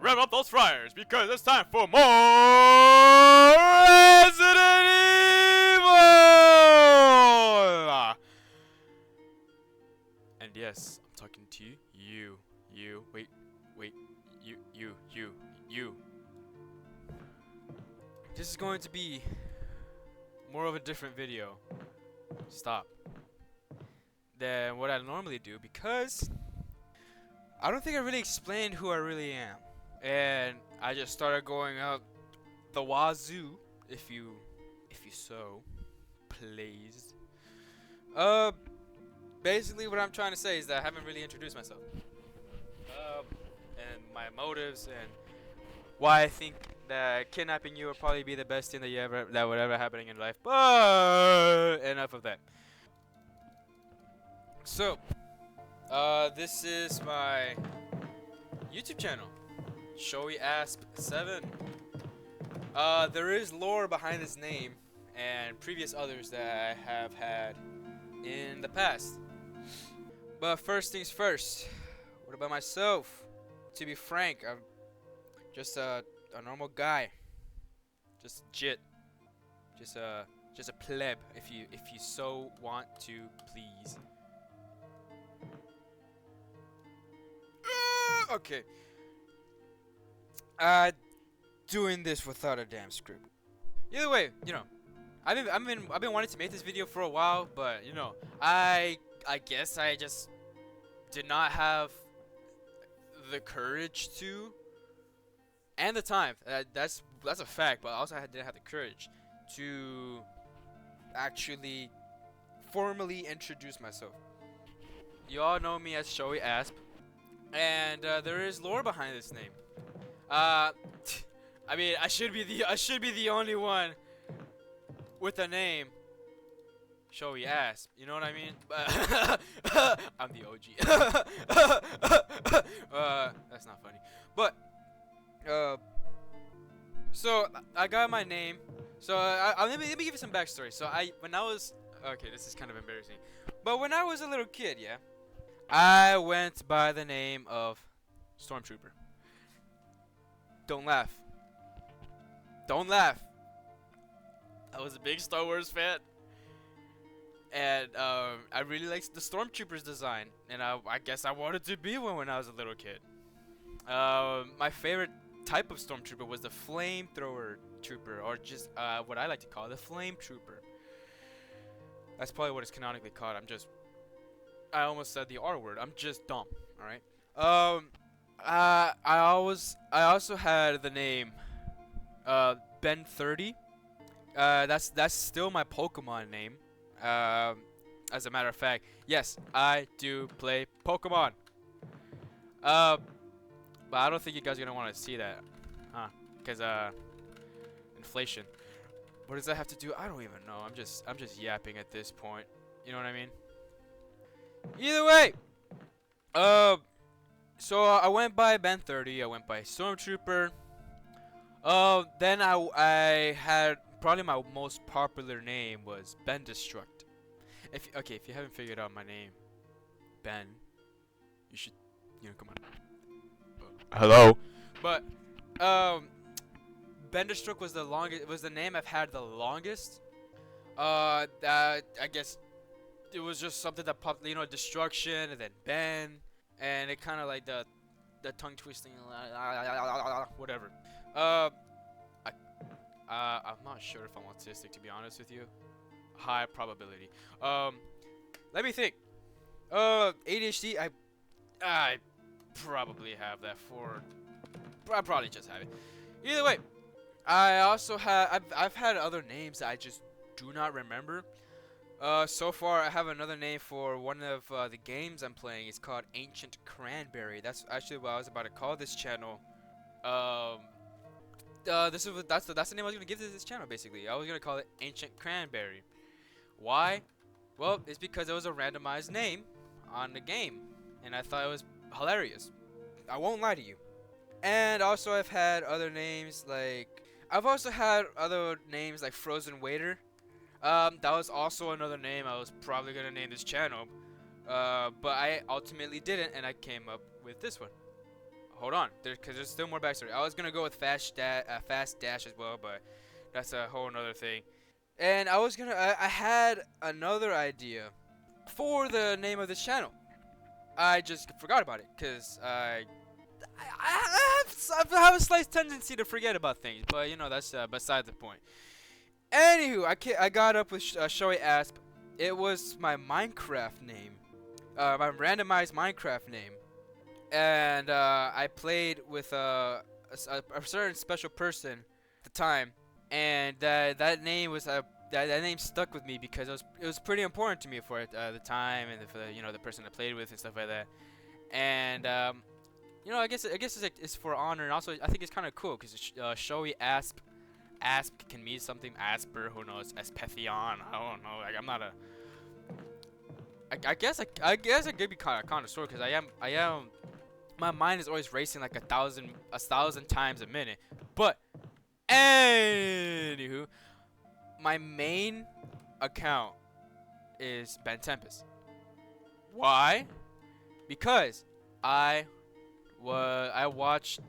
rev up those fryers because it's time for more Resident Evil! And yes, I'm talking to you. Wait, you. This is going to be more of a different video. Stop. Than what I normally do because I don't think I really explained who I really am. And I just started going out the wazoo, if you so please. Basically what I'm trying to say is that I haven't really introduced myself. And my motives and why I think that kidnapping you will probably be the best thing that would ever happen in your life. But enough of that. So, this is my YouTube channel, Showy Asp 7. There is lore behind this name and previous others that I have had in the past. But first things first, what about myself? To be frank, I'm just a normal guy, just jit, just a pleb, if you so want to please. Okay. Doing this without a damn script. Either way, you know, I've been wanting to make this video for a while, but you know, I guess I just did not have the courage to, and the time. That's a fact, but also I didn't have the courage to actually formally introduce myself. You all know me as Showy Asp. And there is lore behind this name. I mean, I should be the only one with a name Showy Asp. You know what I mean? I'm the OG. That's not funny. But so I got my name. So let me give you some backstory. So when I was this is kind of embarrassing. But when I was a little kid, yeah, I went by the name of Stormtrooper. Don't laugh. Don't laugh. I was a big Star Wars fan. And I really liked the Stormtrooper's design. And I guess I wanted to be one when I was a little kid. My favorite type of Stormtrooper was the Flamethrower Trooper. Or just what I like to call the Flame Trooper. That's probably what it's canonically called. I almost said the R word. I'm just dumb. All right. I also had the name Ben 30. That's still my Pokemon name. As a matter of fact, yes, I do play Pokemon. But I don't think you guys are gonna want to see that, huh? Because inflation. What does that have to do? I don't even know. I'm just yapping at this point. You know what I mean? Either way, so I went by Ben 30. I went by Stormtrooper. Then I had probably my most popular name was Ben Destruct. If you haven't figured out my name, Ben, you should, come on. Hello. But Ben Destruct was the longest. Was the name I've had the longest. I guess it was just something that popped, destruction, and then Ben, and it kind of like the tongue twisting, whatever. I'm not sure if I'm autistic, to be honest with you. High probability. Let me think. ADHD. I probably have that for. I probably just have it. Either way, I also have. I've had other names that I just do not remember. So far, I have another name for one of the games I'm playing. It's called Ancient Cranberry. That's actually what I was about to call this channel. That's the name I was gonna give to this channel. Basically, I was gonna call it Ancient Cranberry. Why? Well, it's because it was a randomized name on the game, and I thought it was hilarious. I won't lie to you. And also, I've had other names like Frozen Waiter. That was also another name I was probably gonna name this channel, but I ultimately didn't, and I came up with this one. hold on, because there's still more backstory. I was gonna go with fast dash as well, but that's a whole another thing. And I had another idea for the name of this channel. I just forgot about it because I have a slight tendency to forget about things, but you know that's beside the point. Anywho, I got up with Shoei Asp. It was my Minecraft name, my randomized Minecraft name, and I played with a certain special person at the time, and that name was that name stuck with me because it was pretty important to me for the time and for the person I played with and stuff like that. And I guess it's for honor, and also I think it's kind of cool because Shoei Asp. Asp can mean something. Asper, who knows? Aspethion, I don't know. Like I'm not a. I guess I could be kind of connoisseur because I am. My mind is always racing like a thousand times a minute. But anywho, my main account is Ben Tempest. Why? Because I watched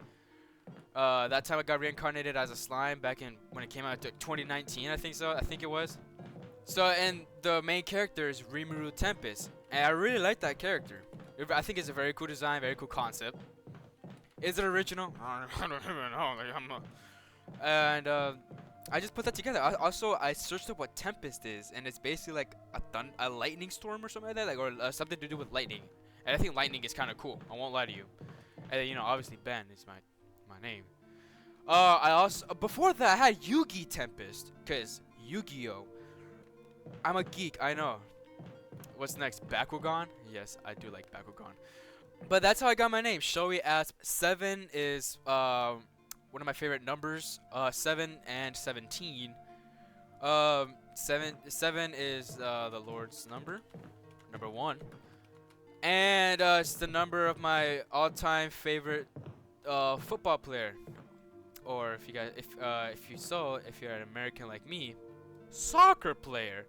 that time I got reincarnated as a slime back in when it came out 2019, I think it was. So, and the main character is Rimuru Tempest, and I really like that character. I think it's a very cool design, very cool concept. Is it original? I don't even know. Like, and I just put that together. I searched up what Tempest is, and it's basically like a lightning storm or something like that, like or something to do with lightning. And I think lightning is kind of cool. I won't lie to you. And obviously Ben is my name. I also before that I had Yugi Tempest, cause Yu-Gi-Oh. I'm a geek, I know. What's next? Bakugan? Yes, I do like Bakugan. But that's how I got my name. Shoei Asp. 7 is one of my favorite numbers. 7 and 17. 7 is the Lord's number. Number 1. And it's the number of my all-time favorite football player. Or if you're an American like me, soccer player.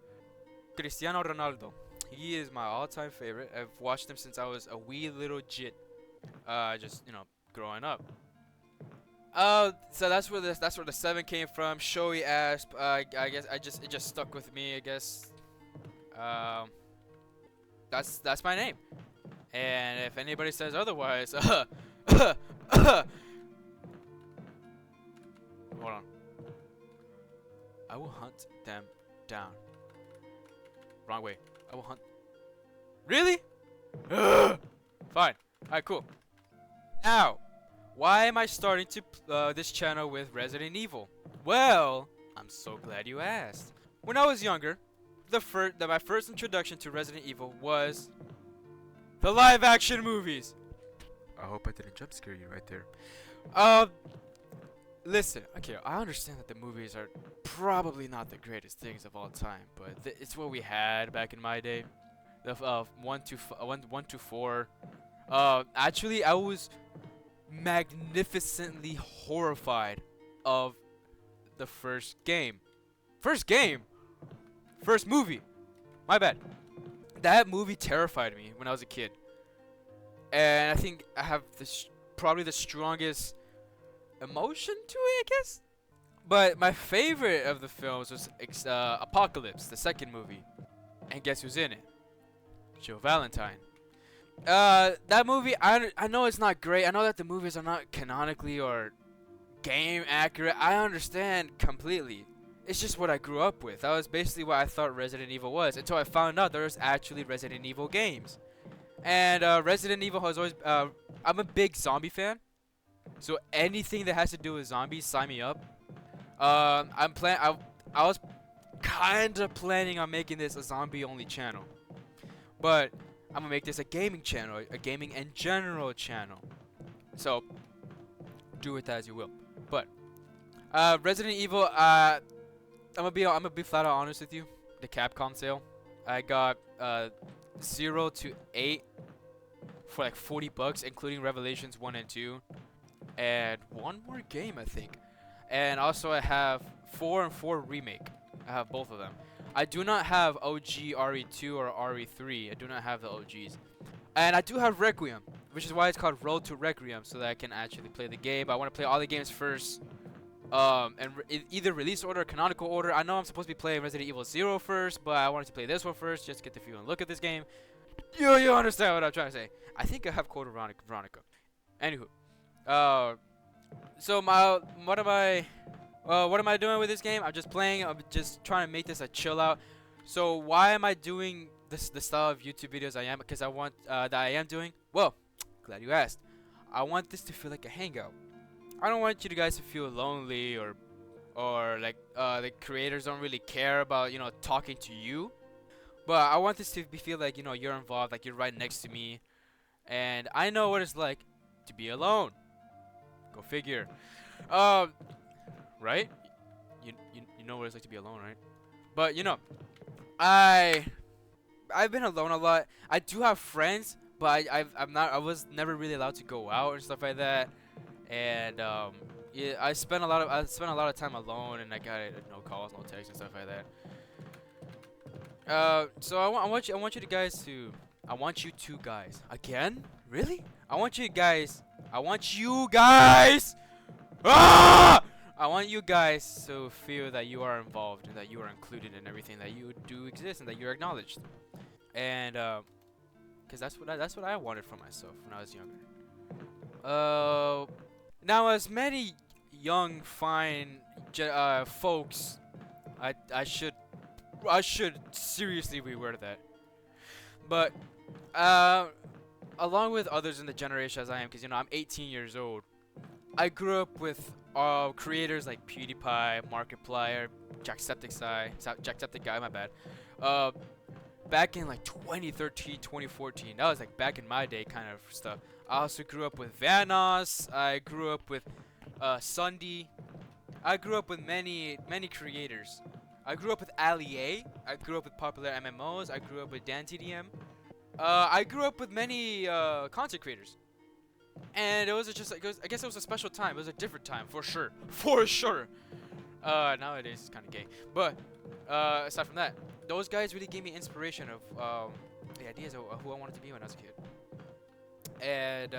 Cristiano Ronaldo. He is my all-time favorite. I've watched him since I was a wee little jit. Just growing up. So that's where the 7 came from. Shoei Asp. I guess it just stuck with me. I guess. That's my name. And if anybody says otherwise, hold on. I will hunt them down. Wrong way. I will hunt. Really? Fine. Alright, cool. Now, why am I starting to this channel with Resident Evil? Well, I'm so glad you asked. When I was younger, my first introduction to Resident Evil was the live-action movies. I hope I didn't jump scare you right there. Listen, okay, I understand that the movies are probably not the greatest things of all time, but it's what we had back in my day. The 1 to 4. Actually, I was magnificently horrified of the first game. First movie. My bad. That movie terrified me when I was a kid, and I think I have probably the strongest emotion to it, I guess. But my favorite of the films was Apocalypse, the second movie. And guess who's in it? Joe Valentine. That movie, I know it's not great. I know that the movies are not canonically or game accurate. I understand completely. It's just what I grew up with. That was basically what I thought Resident Evil was until I found out there was actually Resident Evil games. And Resident Evil has always... I'm a big zombie fan. So anything that has to do with zombies, sign me up. I was kind of planning on making this a zombie-only channel. But I'm going to make this a gaming channel. A gaming and general channel. So, do with that as you will. But, Resident Evil, I'm gonna be flat out honest with you. The Capcom sale, I got 0 to 8 for like $40, including Revelations 1 and 2, and one more game I think. And also I have 4 and 4 remake. I have both of them. I do not have OG RE2 or RE3. I do not have the OGs. And I do have Requiem. which is why it's called Road to Requiem, so that I can actually play the game. But I want to play all the games first, and either release order or canonical order. I know I'm supposed to be playing Resident Evil 0 first, but I wanted to play this one first just to get the feel and look at this game. You understand what I'm trying to say? I think I have Code Veronica. Anywho, so what am I doing with this game? I'm just playing. I'm just trying to make this a chill out. So why am I doing the style of YouTube videos I am? Because I want that I am doing. Well, glad you asked. I want this to feel like a hangout. I don't want you guys to feel lonely or like the creators don't really care about talking to you. But I want this to feel like you're involved, like you're right next to me, and I know what it's like to be alone. Go figure. Right? You know what it's like to be alone, right? But I've been alone a lot. I do have friends, but I was never really allowed to go out and stuff like that. And yeah, I spent a lot of time alone, and I got no calls, no texts, and stuff like that. So I want you two guys again. Really? I want you guys. Ah! I want you guys to feel that you are involved and that you are included in everything, that you do exist and that you're acknowledged. And because that's what I wanted for myself when I was younger. Now as many young fine folks, I should seriously reword that. But along with others in the generation as I am, because I'm 18 years old, I grew up with creators like PewDiePie, Markiplier, Jacksepticeye, my bad. Back in like 2013, 2014, that was like back in my day kind of stuff. I also grew up with Vanoss. I grew up with Sundy. I grew up with many creators. I grew up with Ali A. I grew up with popular MMOs. I grew up with DanTDM. I grew up with many content creators. And it was just like, I guess it was a special time. It was a different time, for sure. For sure. Nowadays it's kind of gay. But aside from that, those guys really gave me inspiration of the ideas of who I wanted to be when I was a kid. And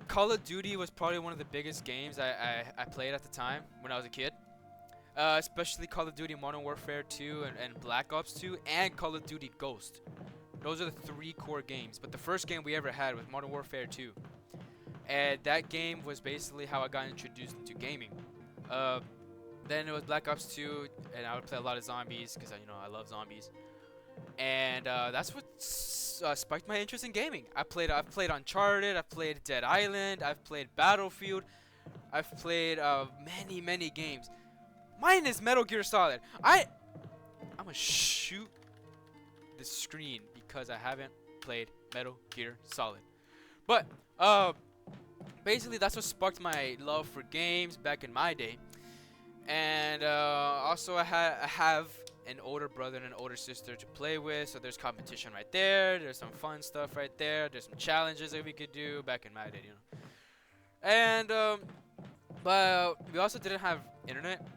Call of Duty was probably one of the biggest games I played at the time when I was a kid. Especially Call of Duty Modern Warfare 2 and Black Ops 2 and Call of Duty Ghost. Those are the 3 core games. But the first game we ever had was Modern Warfare 2. And that game was basically how I got introduced into gaming. Then it was Black Ops 2, and I would play a lot of zombies because I love zombies. And that's what spiked my interest in gaming. I've played Uncharted, I've played Dead Island, I've played Battlefield, I've played many games. Mine is Metal Gear Solid. I'm gonna shoot the screen because I haven't played Metal Gear Solid. But basically that's what sparked my love for games back in my day. And also I have an older brother and an older sister to play with, so there's competition right there. There's some fun stuff right there. There's some challenges that we could do back in my day, And but we also didn't have internet.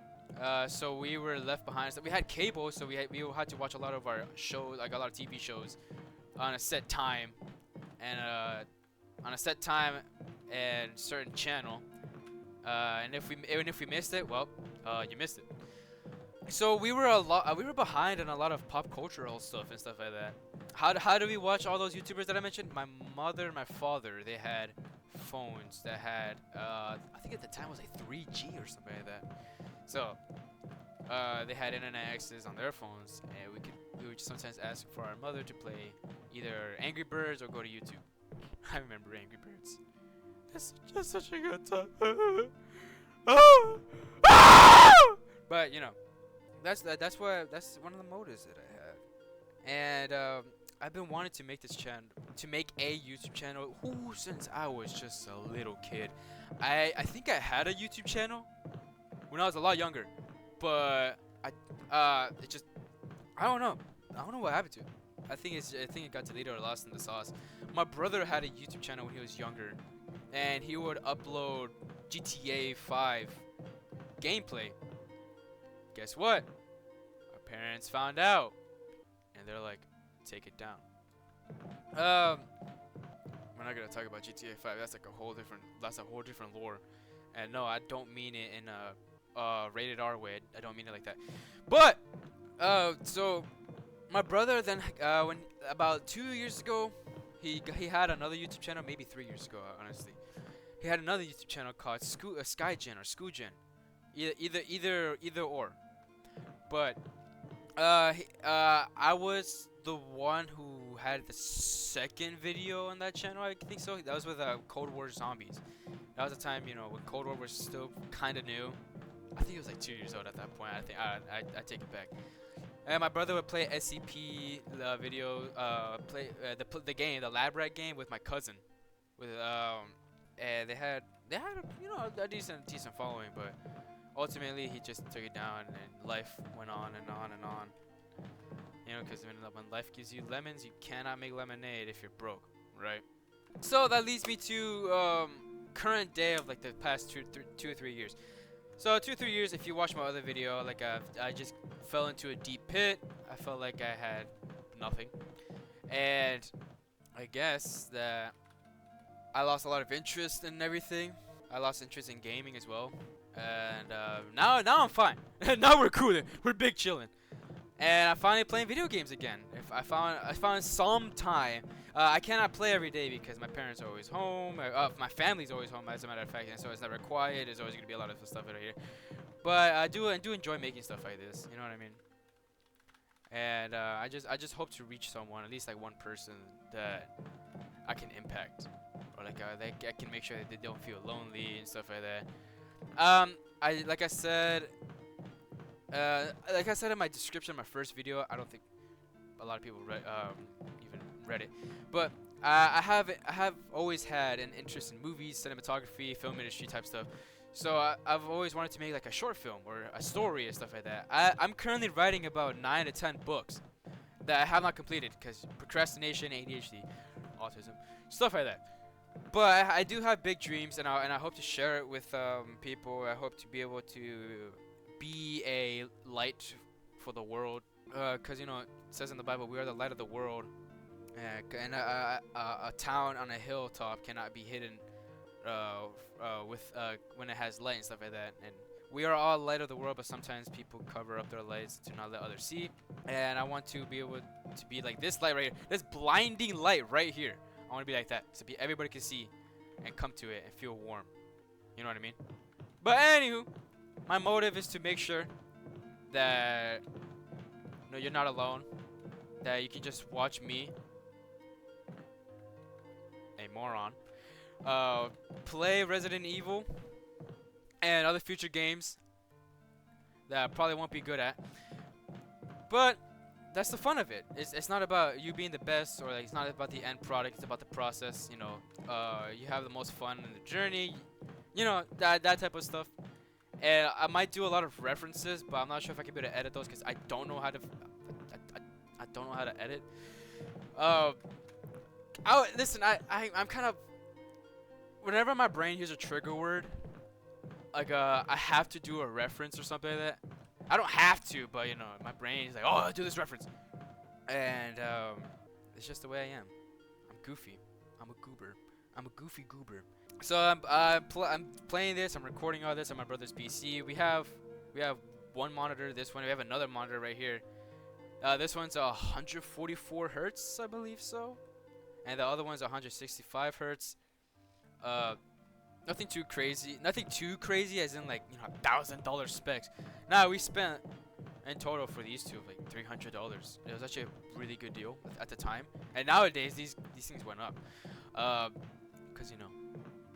So we were left behind. So we had cable, so we had to watch a lot of our shows, like a lot of TV shows, on a set time, and certain channel. And if we missed it, well, you missed it. So we were behind on a lot of pop cultural stuff and stuff like that. How do we watch all those YouTubers that I mentioned? My mother and my father, they had phones that had I think at the time it was like 3G or something like that. So they had internet access on their phones, and we would sometimes ask for our mother to play either Angry Birds or go to YouTube. I remember Angry Birds. That's just such a good time. But that's one of the motives that I have, and I've been wanting to make a YouTube channel since I was just a little kid. I think I had a YouTube channel when I was a lot younger, but I don't know what happened to it. I think it got deleted or lost in the sauce. My brother had a YouTube channel when he was younger, and he would upload GTA 5 gameplay. Guess what? Our parents found out, and they're like, take it down. we're not gonna talk about GTA 5. That's like a whole different. That's a whole different lore. And no, I don't mean it in a rated R way. I don't mean it like that. But so my brother then when about 2 years ago, he had another YouTube channel. Maybe 3 years ago, honestly. He had another YouTube channel called Skygen or Scoogen. Either or. But I was the one who had the second video on that channel. I think so. That was with Cold War Zombies. That was the time, you know, when Cold War was still kind of new. I think he was like 2 years old at that point. I think I take it back. And my brother would play SCP video, play the game, the lab rat game with my cousin. With and they had you know a decent following, but ultimately he just took it down, and life went on and on and on. You know, because when life gives you lemons, you cannot make lemonade if you're broke, right? So that leads me to current day of like the past 2 or 3 years. So 2 or 3 years, if you watch my other video, like I just fell into a deep pit. I felt like I had nothing, and I guess that I lost a lot of interest in everything. I lost interest in gaming as well, and now I'm fine. Now we're cool. We're big chilling, and I'm finally playing video games again. If I found some time. I cannot play every day because my parents are always home. My family's always home, as a matter of fact, and so it's never quiet. There's always gonna be a lot of stuff over here. But I do enjoy making stuff like this. You know what I mean? And I just hope to reach someone, at least like one person that I can impact, or like I can make sure that they don't feel lonely and stuff like that. Like I said in my description of my first video, I don't think a lot of people even read it, but I have always had an interest in movies, cinematography, film industry type stuff. So I've always wanted to make like a short film or a story and stuff like that. I'm currently writing about 9 to 10 books that I have not completed because procrastination, ADHD, autism, stuff like that. But I do have big dreams, and I hope to share it with people. I hope to be able to be a light for the world, because you know it says in the Bible, we are the light of the world. And a town on a hilltop cannot be hidden when it has light and stuff like that. And we are all light of the world, but sometimes people cover up their lights to not let others see. And I want to be able to be like this light right here, this blinding light right here. I want to be like that, so everybody can see and come to it and feel warm. You know what I mean? But anywho, my motive is to make sure that you're not alone, that you can just watch me, a moron, play Resident Evil and other future games that I probably won't be good at, but that's the fun of it. It's not about you being the best, or like it's not about the end product. It's about the process. You know, you have the most fun in the journey. You know, that type of stuff. And I might do a lot of references, but I'm not sure if I can be able to edit those because I don't know how to. I don't know how to edit. Listen, I'm kind of. Whenever my brain hears a trigger word, like I have to do a reference or something like that. I don't have to, but you know, my brain is like, oh, do this reference, and it's just the way I am. I'm goofy. I'm a goober. I'm a goofy goober. So I'm playing this. I'm recording all this on my brother's PC. We have one monitor. This one. We have another monitor right here. This one's 144 hertz, I believe so, and the other one's 165 hertz. Nothing too crazy. Nothing too crazy, as in like $1,000 specs. Nah, we spent in total for these two like $300. It was actually a really good deal at the time. And nowadays these things went up, cause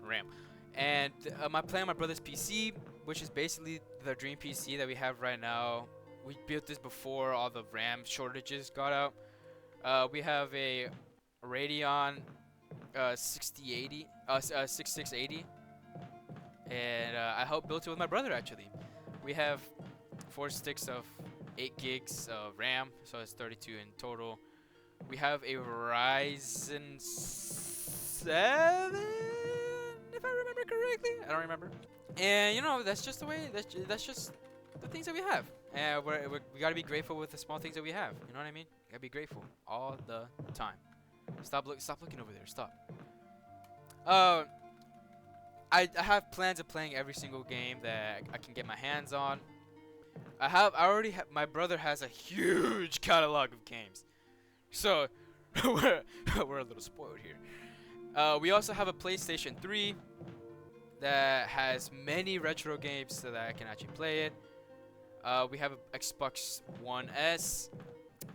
RAM. And I'm playing my brother's PC, which is basically the dream PC that we have right now. We built this before all the RAM shortages got out. We have a Radeon 6680, and I helped build it with my brother actually. We have 4 sticks of 8 gigs of RAM, so it's 32 in total. We have a Ryzen 7, if I remember correctly. I don't remember. And that's just the way. That's just the things that we have. And we gotta be grateful with the small things that we have. You know what I mean? Gotta be grateful all the time. Stop looking over there. Stop. Uh, I have plans of playing every single game that I can get my hands on. I already have. My brother has a huge catalog of games, so we're a little spoiled here. We also have a PlayStation 3 that has many retro games so that I can actually play it. We have an Xbox One S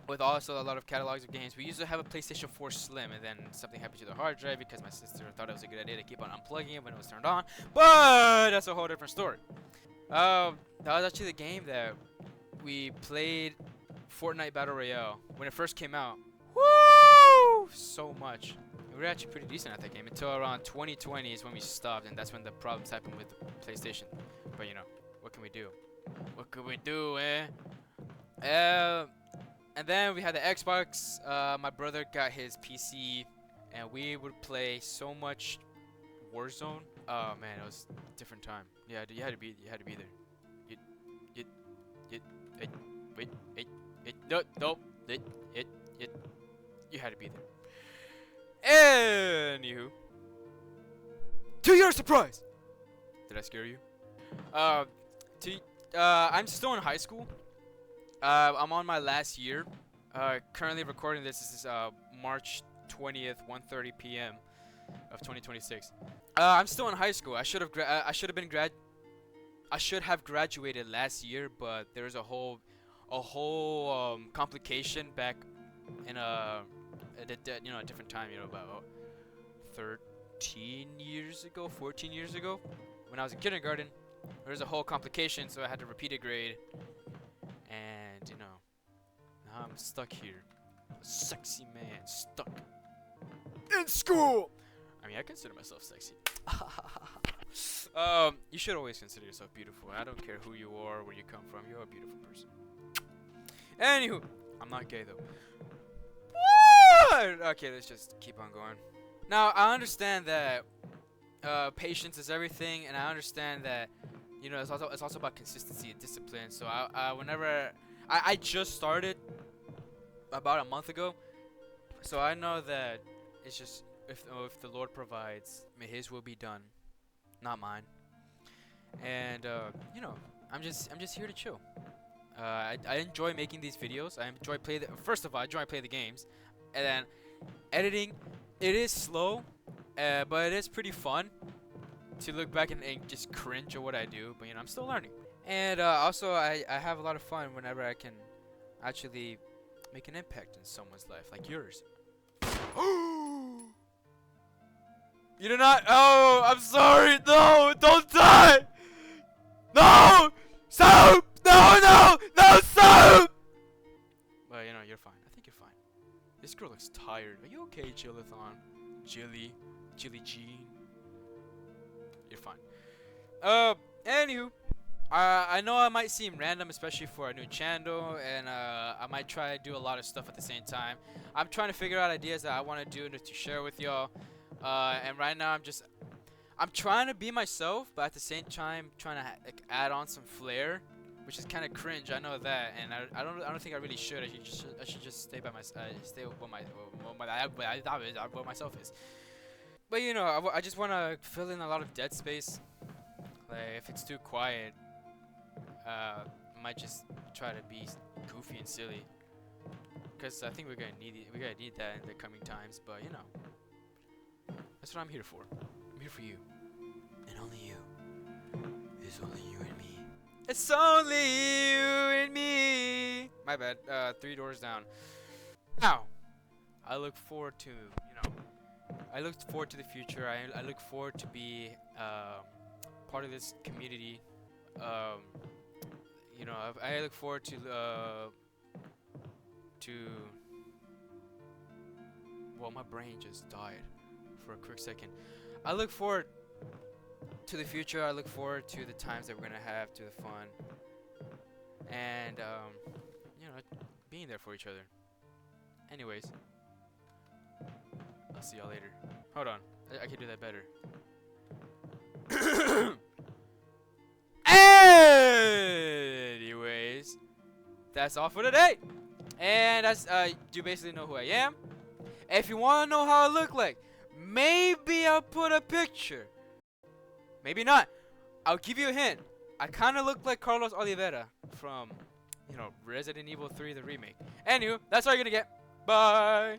with also a lot of catalogs of games. We used to have a PlayStation 4 Slim, and then something happened to the hard drive because my sister thought it was a good idea to keep on unplugging it when it was turned on. But that's a whole different story. That was actually the game that we played Fortnite Battle Royale when it first came out. Woo! So much. We were actually pretty decent at that game until around 2020 is when we stopped, and that's when the problems happened with the PlayStation. But you know, what can we do? What could we do, eh? And then we had the Xbox. My brother got his PC, and we would play so much Warzone. Oh man, it was a different time. Yeah, you had to be there. You had to be there. Anywho, to your surprise, did I scare you? I'm still in high school. I'm on my last year. Currently recording this is March 20th, 1:30 p.m. of 2026. I'm still in high school. I should have graduated last year, but there's a whole complication back in a different time. About 13 years ago, 14 years ago, when I was in kindergarten. There was a whole complication, so I had to repeat a grade, and now I'm stuck here, a sexy man stuck in school. I mean, I consider myself sexy. You should always consider yourself beautiful. I don't care who you are, where you come from. You're a beautiful person. Anywho, I'm not gay though. What? Okay, let's just keep on going. Now, I understand that patience is everything, and I understand that it's also about consistency and discipline. So whenever I just started about a month ago, so I know that it's just if the Lord provides, may His will be done, not mine. And I'm just here to chill. I enjoy making these videos. I enjoy first of all, I enjoy playing the games, and then editing. It is slow, but it is pretty fun to look back and just cringe at what I do. But I'm still learning. And also, I have a lot of fun whenever I can actually make an impact in someone's life, like yours. You do not. Oh, I'm sorry. No, don't die. No, soap. No, soap. But you're fine. I think you're fine. This girl looks tired. Are you okay, Jillathon? Jilly Jean. You're fine. Anywho, I know I might seem random, especially for a new channel, and I might try to do a lot of stuff at the same time. I'm trying to figure out ideas that I want to do to share with y'all. And right now I'm trying to be myself, but at the same time trying to add on some flair, which is kind of cringe. I know that, and I don't think I really should. I should just stay by stay what myself is. But I just want to fill in a lot of dead space. Like if it's too quiet, I might just try to be goofy and silly. Cause I think we're gonna need that in the coming times. But that's what I'm here for. I'm here for you, and only you. It's only you and me. It's only you and me. My bad. 3 doors down. Now, I look forward to I look forward to the future. I look forward to be part of this community. I look forward to well, my brain just died for a quick second. I look forward to the future. I look forward to the times that we're gonna have, to the fun, and being there for each other. Anyways, I'll see y'all later. Hold on, I can do that better. Anyways, that's all for today. And that's you basically know who I am. If you want to know how I look like, Maybe I'll put a picture. Maybe not. I'll give you a hint. I kind of look like Carlos Oliveira from, Resident Evil 3, the remake. Anywho, that's all you're gonna get. Bye.